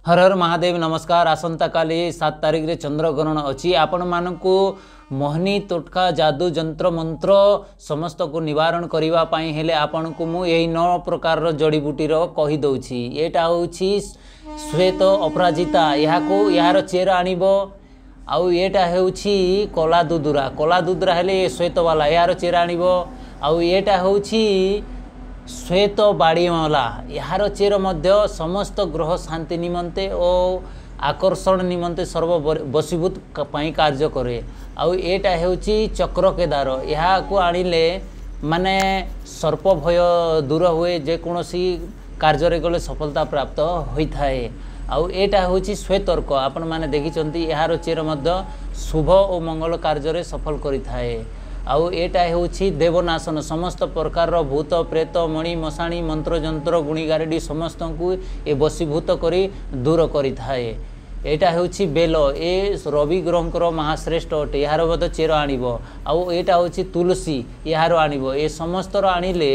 हर हर महादेव नमस्कार। आसंता काली 7 तारिख रे चंद्रग्रहण अच्छी आपण मानकु मोहनी तोटका जादू जंत्र मंत्र समस्त को निवारण करने पाई हेले आपण को मु यही 9 प्रकार जड़ीबूटीर कही दउछि। एटा होछि श्वेत अपराजिता, यार चेर आनिबो। आउ एटा हेउछि कला दुदुरा हेले श्वेत वाला यार चेर आनिबो। आउ एटा होछि श्वेत बाड़ीमाला, यार चेर मध्य समस्त ग्रह शांति निमंते और आकर्षण निमंते सर्व बसीभूत पाई कार्य करे। आउ एटा हेउछि चक्र केदार, या को आनिले माने सर्प भय दूर हुए, जेकोसी कार्य गले सफलता प्राप्त होइथाए। आउ एटा होछि श्वेतर्क, आपण माने देखिचंती यार चेर मध्य शुभ और मंगल कार्य सफल करिथाए। आउ एटा हेउछि देवनाशन, समस्त प्रकार भूत प्रेत मणि मशाणी मंत्र जंत्र गुणीगारेडी समस्त को ए बसीभूत करी दूर करिथाए। एटा हेउछि बेल, ए रवि ग्रहंकर महाश्रेष्ठ अटे, यार चेर आनिबो। आउ एटा होछि तुलसी, यार आनिबो। ए समस्त आनिले